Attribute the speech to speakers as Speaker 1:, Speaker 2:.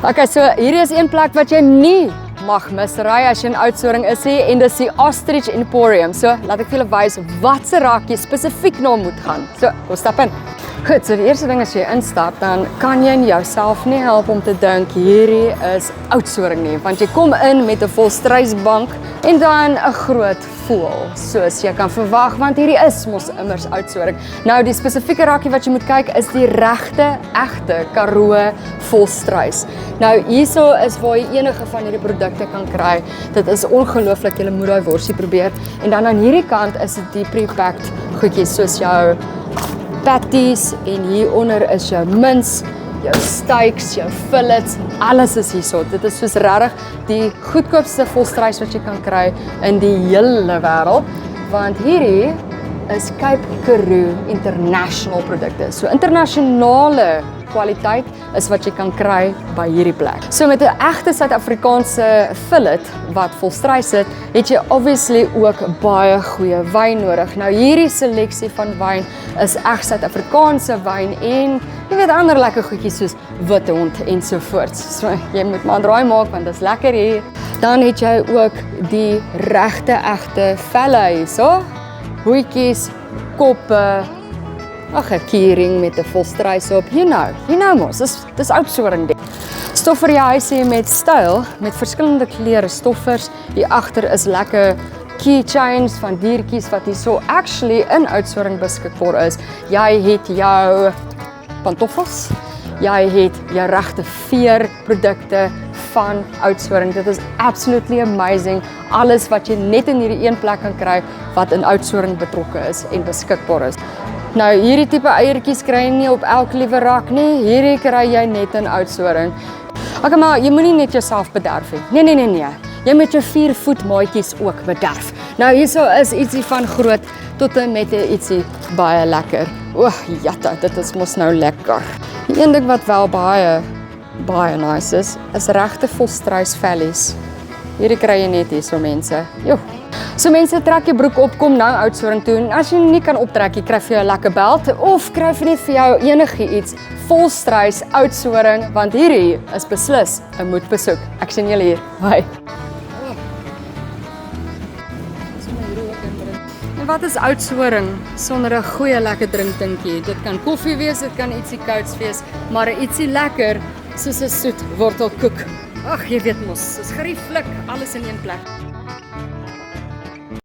Speaker 1: Okay, so hierdie is een plek wat jy nie mag misry as jy in Oudtshoorn is nie, en dis die Ostrich Emporium. So, laat ek vir julle wys wat se raak jy spesifiek na moet gaan. So, kom stap in. Goed, so die eerste ding as jy instap, dan kan jy jouself nie help om te dink hierdie is Oudtshoorn nie, want jy kom in met 'n volstruisbank en dan 'n groot voël, soos jy kan verwag, want hierdie is mos immers Oudtshoorn. Nou die spesifieke raakie wat jy moet kyk is die regte, egte Karoo volstruis. Nou hierso is waar jy enige van hierdie produkte kan kry. Dit is ongelooflik, jy moet daai worsie probeer. En dan aan hierdie kant is dit die pre-packed goedjies soos jou patties en hieronder is jou mince, jou steaks, jou fillets, alles is hierso. Dit is soos regtig die goedkoopste volstruis wat jy kan kry in die hele wêreld, want hierdie is Cape Karoo International produkte. So internasionale kwaliteit is wat jy kan kry by hierdie plek. So met 'n egte Suid-Afrikaanse fillet wat volstruis sit, het jy obviously ook baie goeie wyn nodig. Nou hierdie seleksie van wyn is reg Suid-Afrikaanse wyn en jy weet ander lekker goedjies soos Withond ensovoorts. So jy moet maar 'n draai maak want dit is lekker hier. Dan het jy ook die regte egte velle hierso. Hoetjies, koppe, ag 'n keyring met 'n volstruis op. You know mos, dis Oudtshoorn ding. Stof vir jou huisie met styl, met verskillende kleure stoffers. Hier agter is lekker keychains van diertjies wat hierso actually in Oudtshoorn beskikbaar is. Jy het jou pantoffels, jy het jou regte veerprodukte van Oudtshoorn. Dit is absolutely amazing. Alles wat jy net in hierdie een plek kan kry wat in Oudtshoorn betrokke is en beskikbaar is. Nou hierdie tipe eiertjies kry jy nie op elke liewe rak nie. Hierdie kry jy net in Oudtshoorn. Okay, maar jy moenie net jouself bederf nie. Nee. Jy moet jou 4 voet maatjies ook bederf. Nou hierso is ietsie van groot tot en met ietsie baie lekker. Jatta, dit is mos nou lekker. Die een ding wat wel baie nice is regte volstruis vellies. Hierdie kry jy net hierso mense. So mense, trek jou broek op, kom nou Oudtshoorn toe. En as jy nie kan optrek, jy kry vir jou 'n lekker belt of kry vir net vir jou enigiets volstruis Oudtshoorn, want hierdie is beslis 'n moetbesoek. Ek sien julle hier. Bye. En wat is Oudtshoorn sonder 'n goeie lekker drinkdinkie? Dit kan koffie wees, dit kan ietsie kouds wees, maar ietsie lekker soos 'n soet wortelkoek. Ag, jy weet mos, dis gerieflik, alles in een plek.